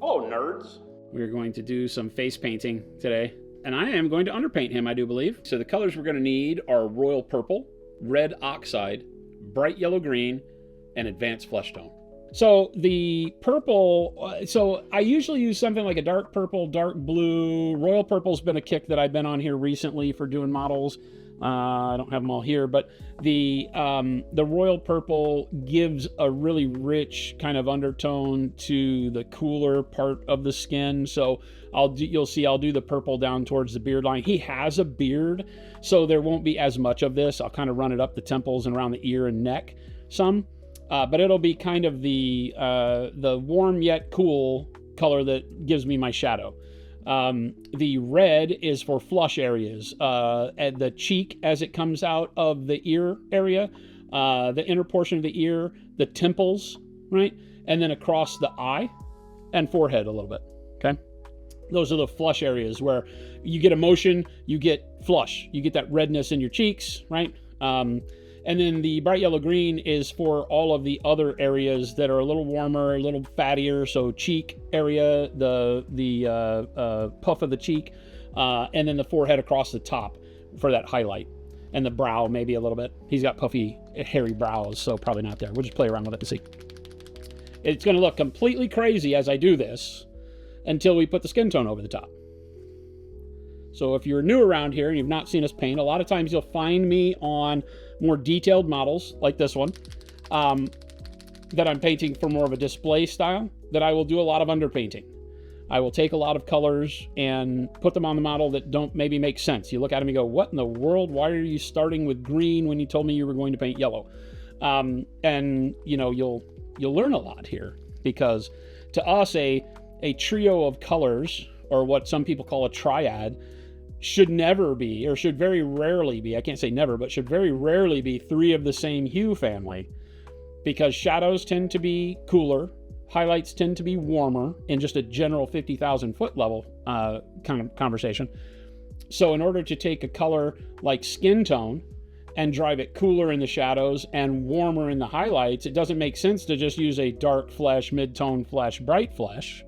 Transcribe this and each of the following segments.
Oh, nerds. We're going to do some face painting today. And I am going to underpaint him, I do believe. So the colors we're going to need are royal purple, red oxide, bright yellow green, and advanced flesh tone. So the purple, so I usually use something like a dark purple, dark blue. Royal purple's been a kick that I've been on here recently for doing models. I don't have them all here, but the royal purple gives a really rich kind of undertone to the cooler part of the skin. So you'll see I'll do the purple down towards the beard line. He has a beard, so there won't be as much of this. I'll kind of run it up the temples and around the ear and neck some, but it'll be kind of the warm yet cool color that gives me my shadow. The red is for flush areas, at the cheek as it comes out of the ear area, the inner portion of the ear, the temples, right? And then across the eye and forehead a little bit, okay? Those are the flush areas where you get emotion, you get flush, you get that redness in your cheeks, right? And then the bright yellow green is for all of the other areas that are a little warmer, a little fattier. So cheek area, the puff of the cheek, and then the forehead across the top for that highlight. And the brow maybe a little bit. He's got puffy, hairy brows, so probably not there. We'll just play around with it and see. It's going to look completely crazy as I do this until we put the skin tone over the top. So if you're new around here and you've not seen us paint, a lot of times you'll find me on more detailed models like this one that I'm painting for more of a display style, that I will do a lot of underpainting. I will take a lot of colors and put them on the model that don't maybe make sense. You look at them and go, what in the world? Why are you starting with green when you told me you were going to paint yellow? And you know, you'll learn a lot here, because to us a trio of colors, or what some people call a triad, should never be, or should very rarely be, I can't say never, but should very rarely be three of the same hue family, because shadows tend to be cooler, highlights tend to be warmer in just a general 50,000 foot level kind of conversation. So in order to take a color like skin tone and drive it cooler in the shadows and warmer in the highlights, it doesn't make sense to just use a dark flesh, mid-tone flesh, bright flesh.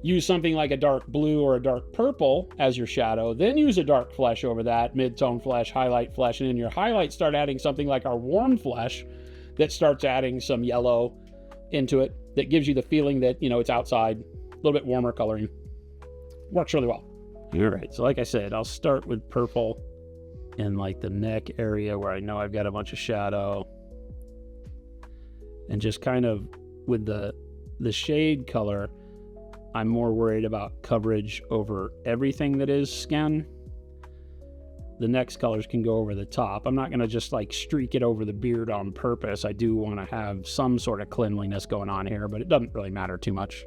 Use something like a dark blue or a dark purple as your shadow, then use a dark flesh over that, mid-tone flesh, highlight flesh, and in your highlights start adding something like our warm flesh that starts adding some yellow into it that gives you the feeling that, you know, it's outside, a little bit warmer coloring. Works really well. All right, so like I said, I'll start with purple in like the neck area where I know I've got a bunch of shadow, and just kind of with the shade color, I'm more worried about coverage over everything that is skin. The next colors can go over the top. I'm not going to just like streak it over the beard on purpose. I do want to have some sort of cleanliness going on here, but it doesn't really matter too much.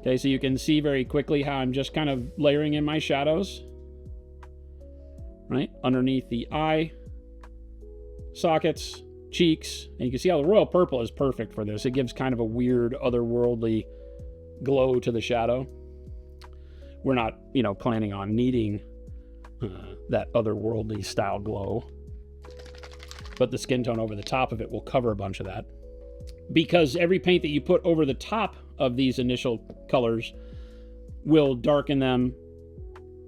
Okay, so you can see very quickly how I'm just kind of layering in my shadows, right? Underneath the eye sockets, cheeks, and you can see how the royal purple is perfect for this. It gives kind of a weird, otherworldly glow to the shadow. We're not, you know, planning on needing that otherworldly style glow, but the skin tone over the top of it will cover a bunch of that, because every paint that you put over the top of these initial colors will darken them,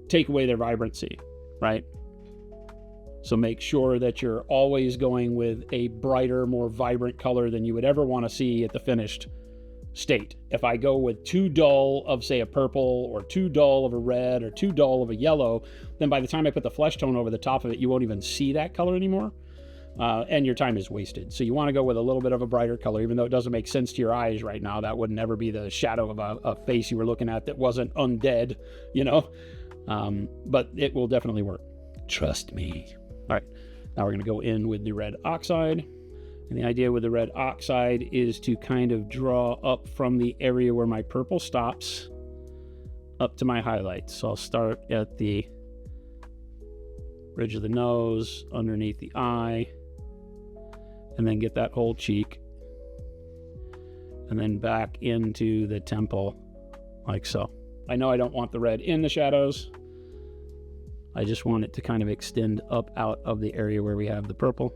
take away their vibrancy, right? So make sure that you're always going with a brighter, more vibrant color than you would ever want to see at the finished state. If I go with too dull of, say, a purple, or too dull of a red, or too dull of a yellow, then by the time I put the flesh tone over the top of it, you won't even see that color anymore. and your time is wasted. So you want to go with a little bit of a brighter color, even though it doesn't make sense to your eyes right now. That would never be the shadow of a face you were looking at that wasn't undead, you know. But it will definitely work. Trust me. All right, now we're going to go in with the red oxide. And the idea with the red oxide is to kind of draw up from the area where my purple stops up to my highlights. So I'll start at the bridge of the nose, underneath the eye, and then get that whole cheek, and then back into the temple like so. I know I don't want the red in the shadows. I just want it to kind of extend up out of the area where we have the purple.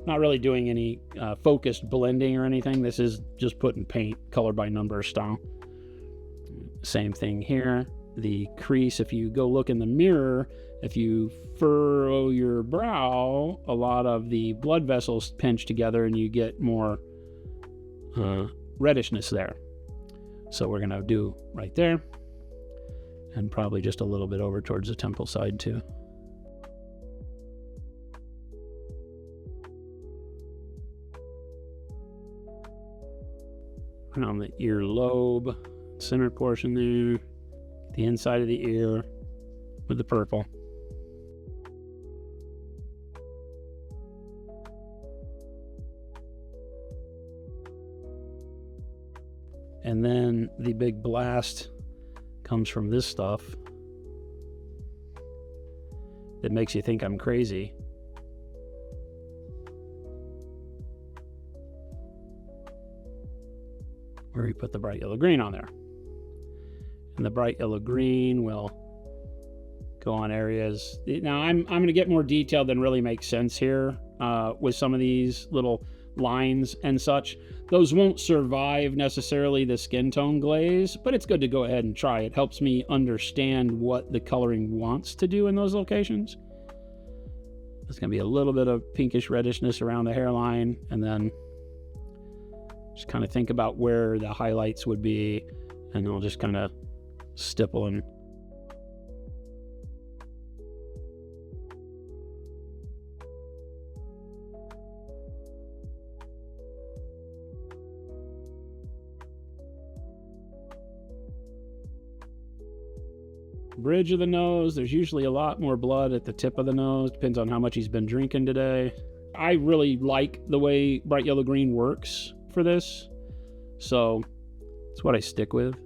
Not really doing any focused blending or anything. This is just putting paint color by number style. Same thing here. The crease, if you go look in the mirror, if you furrow your brow, a lot of the blood vessels pinch together and you get more reddishness there. So we're going to do right there, and probably just a little bit over towards the temple side too. Around the earlobe, center portion there, the inside of the ear with the purple. And then the big blast comes from this stuff that makes you think I'm crazy. Where we put the bright yellow green on there. And the bright yellow green will go on areas. Now I'm going to get more detailed than really makes sense here with some of these little lines and such. Those won't survive necessarily the skin tone glaze, but it's good to go ahead and try. It helps me understand what the coloring wants to do in those locations. There's going to be a little bit of pinkish reddishness around the hairline, and then just kind of think about where the highlights would be, and I'll just kind of stipple and bridge of the nose. There's usually a lot more blood at the tip of the nose. Depends on how much he's been drinking today. I really like the way bright yellow green works for this, so it's what I stick with.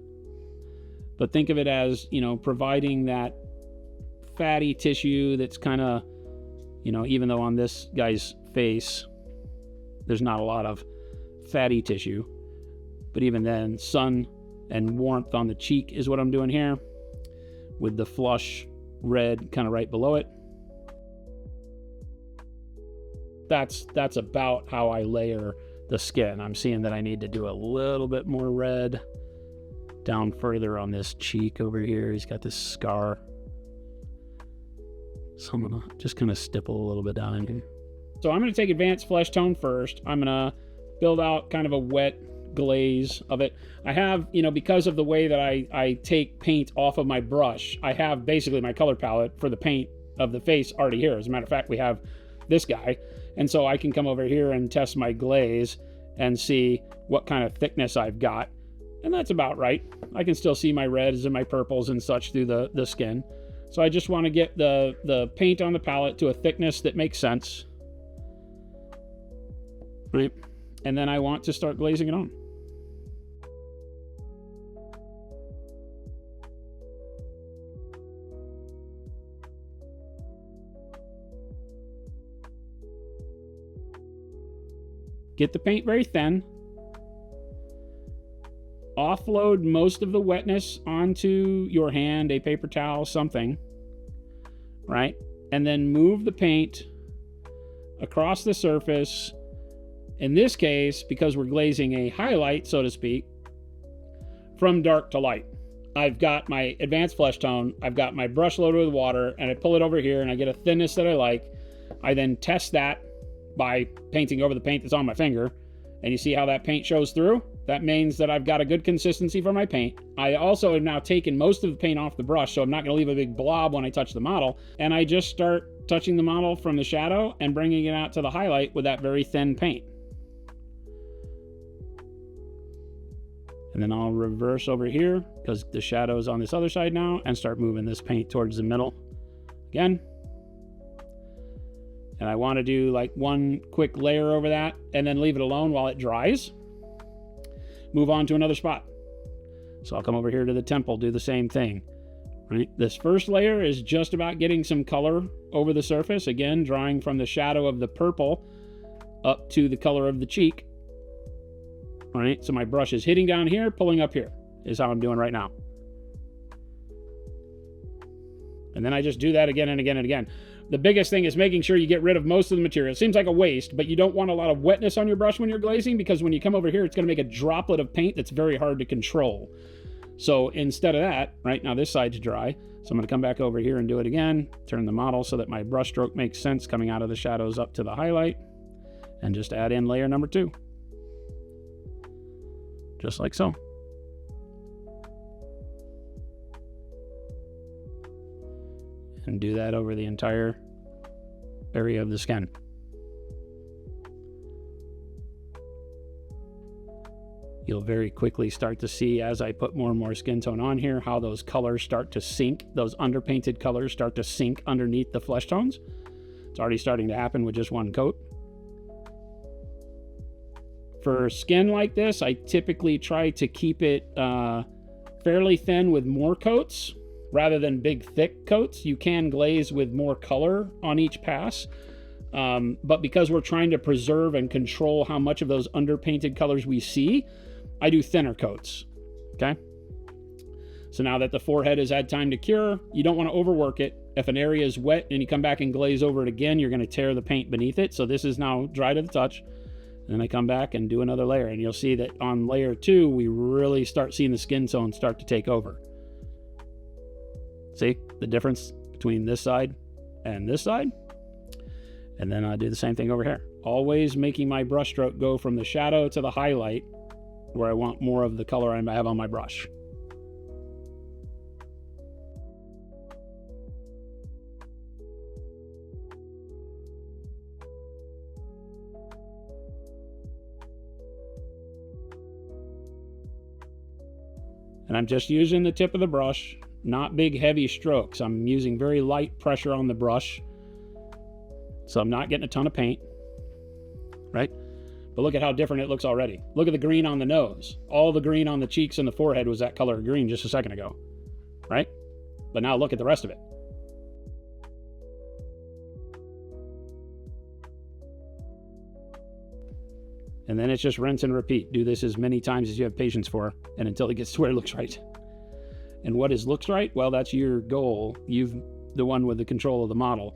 But think of it as, you know, providing that fatty tissue that's kind of, you know, even though on this guy's face there's not a lot of fatty tissue, but even then, sun and warmth on the cheek is what I'm doing here, with the flush red kind of right below it. That's about how I layer the skin. I'm seeing that I need to do a little bit more red down further on this cheek over here. He's got this scar. So I'm gonna just kind of stipple a little bit down in here. So I'm gonna take advanced flesh tone first. I'm gonna build out kind of a wet glaze of it. I have, you know, because of the way that I take paint off of my brush, I have basically my color palette for the paint of the face already here. As a matter of fact, we have this guy, and so I can come over here and test my glaze and see what kind of thickness I've got, and that's about right. I can still see my reds and my purples and such through the skin. So I just want to get the paint on the palette to a thickness that makes sense, right? And then I want to start glazing it on. Get the paint very thin. Offload most of the wetness onto your hand, a paper towel, something, right? And then move the paint across the surface. In this case, because we're glazing a highlight, so to speak, from dark to light. I've got my advanced flesh tone, I've got my brush loaded with water, and I pull it over here and I get a thinness that I like. I then test that by painting over the paint that's on my finger, and you see how that paint shows through? That means that I've got a good consistency for my paint. I also have now taken most of the paint off the brush, so I'm not going to leave a big blob when I touch the model, and I just start touching the model from the shadow and bringing it out to the highlight with that very thin paint. And then I'll reverse over here because the shadow is on this other side now and start moving this paint towards the middle again. And I want to do like one quick layer over that and then leave it alone while it dries. Move on to another spot. So I'll come over here to the temple, do the same thing. Right? This first layer is just about getting some color over the surface. Again, drawing from the shadow of the purple up to the color of the cheek. All right, so my brush is hitting down here, pulling up here is how I'm doing right now. And then I just do that again and again and again. The biggest thing is making sure you get rid of most of the material. It seems like a waste, but you don't want a lot of wetness on your brush when you're glazing, because when you come over here, it's going to make a droplet of paint that's very hard to control. So instead of that, right now this side's dry. So I'm going to come back over here and do it again. Turn the model so that my brush stroke makes sense coming out of the shadows up to the highlight. And just add in layer number 2. Just like so. And do that over the entire area of the skin. You'll very quickly start to see, as I put more and more skin tone on here, how those colors start to sink. Those underpainted colors start to sink underneath the flesh tones. It's already starting to happen with just one coat. For skin like this, I typically try to keep it fairly thin with more coats rather than big thick coats. You can glaze with more color on each pass, but because we're trying to preserve and control how much of those underpainted colors we see, I do thinner coats. Okay, so now that the forehead has had time to cure, you don't want to overwork it. If an area is wet and you come back and glaze over it again, you're going to tear the paint beneath it. So this is now dry to the touch. And then I come back and do another layer, and you'll see that on layer 2, we really start seeing the skin tone start to take over. See the difference between this side and this side? And then I do the same thing over here. Always making my brush stroke go from the shadow to the highlight where I want more of the color I have on my brush. And I'm just using the tip of the brush, not big heavy strokes. I'm using very light pressure on the brush, so I'm not getting a ton of paint, right? But look at how different it looks already. Look at the green on the nose. All the green on the cheeks and the forehead was that color of green just a second ago, right? But now look at the rest of it. And then it's just rinse and repeat. Do this as many times as you have patience for, and until it gets to where it looks right. And what is looks right? Well, that's your goal. You've the one with the control of the model.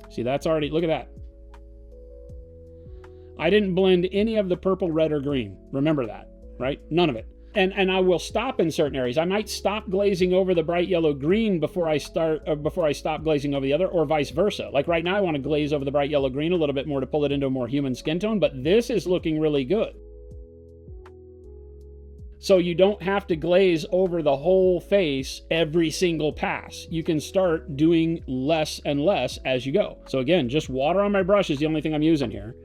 See, that's already, look at that. I didn't blend any of the purple, red, or green. Remember that, right? None of it. And I will stop in certain areas. I might stop glazing over the bright yellow green before I stop glazing over the other, or vice versa. Like right now, I want to glaze over the bright yellow green a little bit more to pull it into a more human skin tone, but this is looking really good. So you don't have to glaze over the whole face every single pass. You can start doing less and less as you go. So again, just water on my brush is the only thing I'm using here,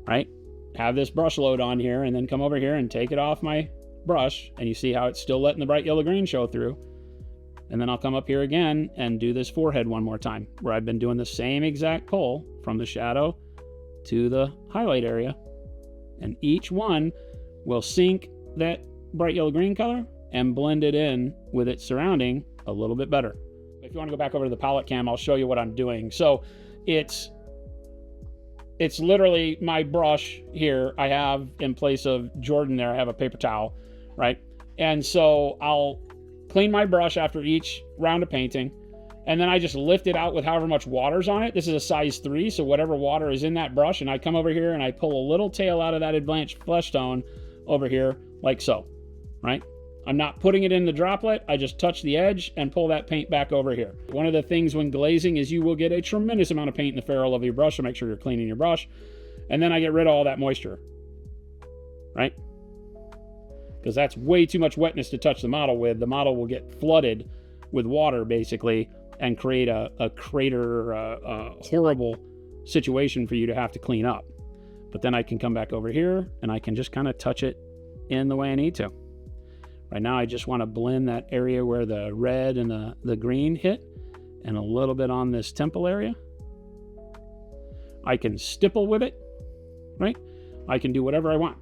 right? Have this brush load on here and then come over here and take it off my brush, and you see how it's still letting the bright yellow green show through. And then I'll come up here again and do this forehead one more time, where I've been doing the same exact pull from the shadow to the highlight area. And each one will sink that bright yellow green color and blend it in with its surrounding a little bit better. If you want to go back over to the palette cam, I'll show you what I'm doing. So it's literally my brush here. I have, in place of Jordan there, I have a paper towel, right? And so I'll clean my brush after each round of painting, and then I just lift it out with however much water's on it. This is a size 3, so whatever water is in that brush, and I come over here and I pull a little tail out of that advanced flesh tone over here, like so, right? I'm not putting it in the droplet. I just touch the edge and pull that paint back over here. One of the things when glazing is you will get a tremendous amount of paint in the ferrule of your brush, so make sure you're cleaning your brush. And then I get rid of all that moisture, right? Because that's way too much wetness to touch the model with. The model will get flooded with water, basically, and create a crater, horrible situation for you to have to clean up. But then I can come back over here, and I can just kind of touch it in the way I need to. Right now, I just want to blend that area where the red and the green hit, and a little bit on this temple area. I can stipple with it, right? I can do whatever I want.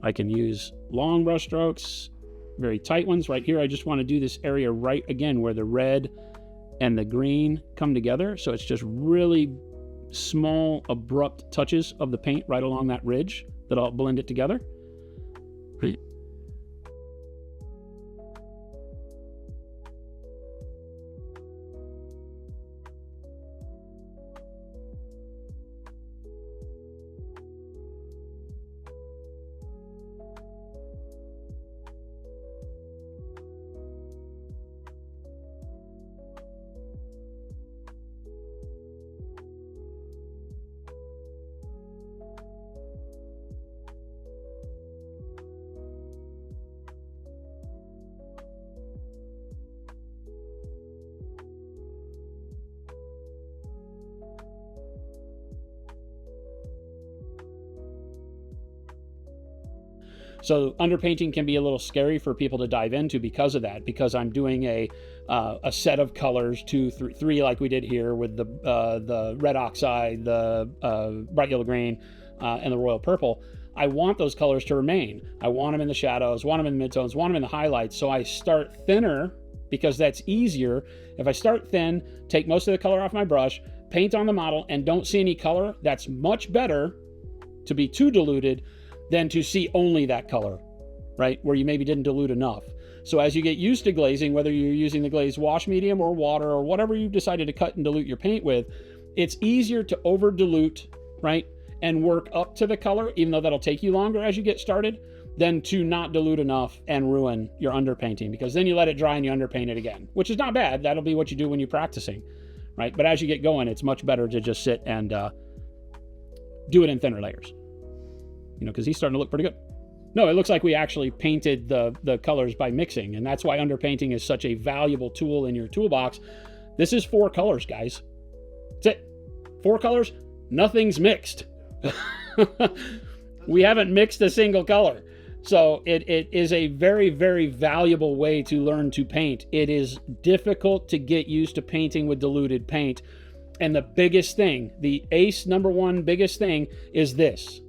I can use long brush strokes, very tight ones. Right here, I just want to do this area right again where the red and the green come together. So it's just really small, abrupt touches of the paint right along that ridge that I'll blend it together. So underpainting can be a little scary for people to dive into because of that, because I'm doing a set of colors, 2, 3, like we did here with the red oxide, the bright yellow green, and the royal purple. I want those colors to remain. I want them in the shadows, want them in the midtones, want them in the highlights. So I start thinner because that's easier. If I start thin, take most of the color off my brush, paint on the model, and don't see any color, that's much better to be too diluted than to see only that color, right? Where you maybe didn't dilute enough. So as you get used to glazing, whether you're using the glazed wash medium or water or whatever you've decided to cut and dilute your paint with, it's easier to over dilute, right? And work up to the color, even though that'll take you longer as you get started, than to not dilute enough and ruin your underpainting, because then you let it dry and you underpaint it again, which is not bad. That'll be what you do when you're practicing, right? But as you get going, it's much better to just sit and do it in thinner layers. You know, because he's starting to look pretty good. No, it looks like we actually painted the colors by mixing, and that's why underpainting is such a valuable tool in your toolbox. This is 4 colors, guys. That's it. 4 colors, nothing's mixed. We haven't mixed a single color. So it is a very, very valuable way to learn to paint. It is difficult to get used to painting with diluted paint. And the biggest thing, the ace number 1 biggest thing is this.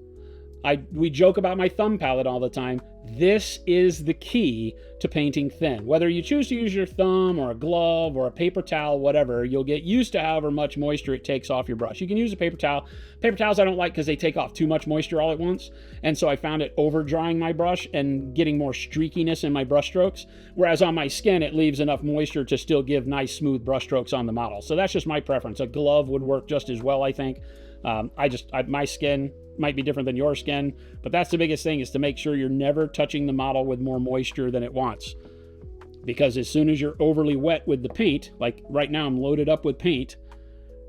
We joke about my thumb palette all the time. This is the key to painting thin. Whether you choose to use your thumb or a glove or a paper towel, whatever, you'll get used to however much moisture it takes off your brush. You can use a paper towel. Paper towels I don't like because they take off too much moisture all at once. And so I found it over drying my brush and getting more streakiness in my brush strokes. Whereas on my skin, it leaves enough moisture to still give nice smooth brush strokes on the model. So that's just my preference. A glove would work just as well, I think. My skin might be different than your skin, but that's the biggest thing, is to make sure you're never touching the model with more moisture than it wants. Because as soon as you're overly wet with the paint, like right now I'm loaded up with paint,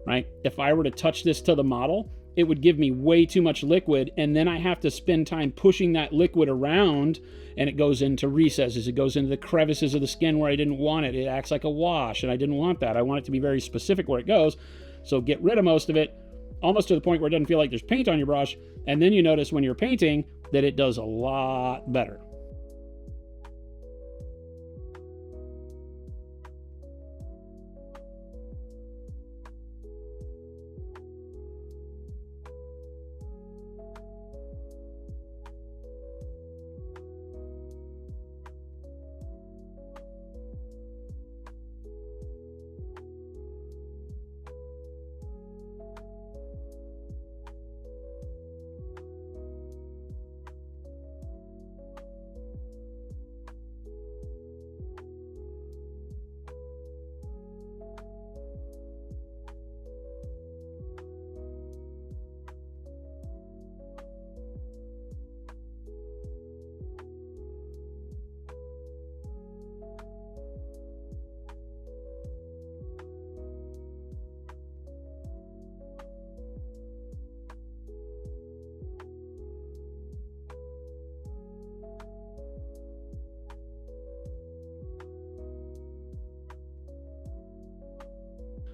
right? If I were to touch this to the model, it would give me way too much liquid, and then I have to spend time pushing that liquid around, and it goes into recesses, it goes into the crevices of the skin where I didn't want it. It acts like a wash, and I didn't want that. I want it to be very specific where it goes. So get rid of most of it, almost to the point where it doesn't feel like there's paint on your brush, and then you notice when you're painting that it does a lot better.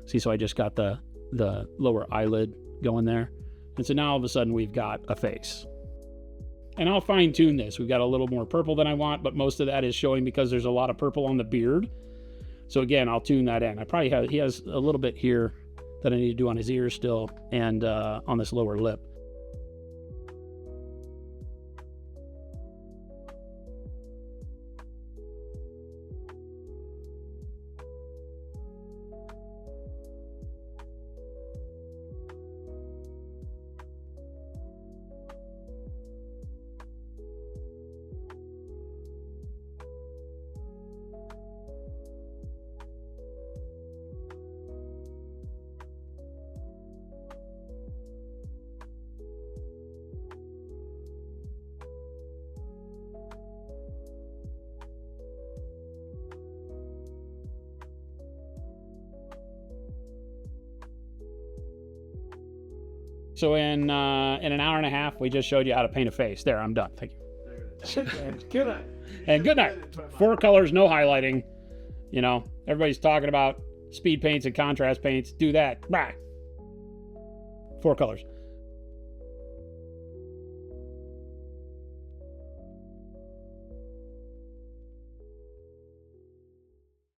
See, so I just got the lower eyelid going there. And so now all of a sudden we've got a face. And I'll fine tune this. We've got a little more purple than I want, but most of that is showing because there's a lot of purple on the beard. So again, I'll tune that in. He has a little bit here that I need to do on his ears still, and on this lower lip. So in an hour and a half, we just showed you how to paint a face. There, I'm done. Thank you. Good night. And good night. 4 colors, no highlighting. You know, everybody's talking about speed paints and contrast paints. Do that. Bye. 4 colors.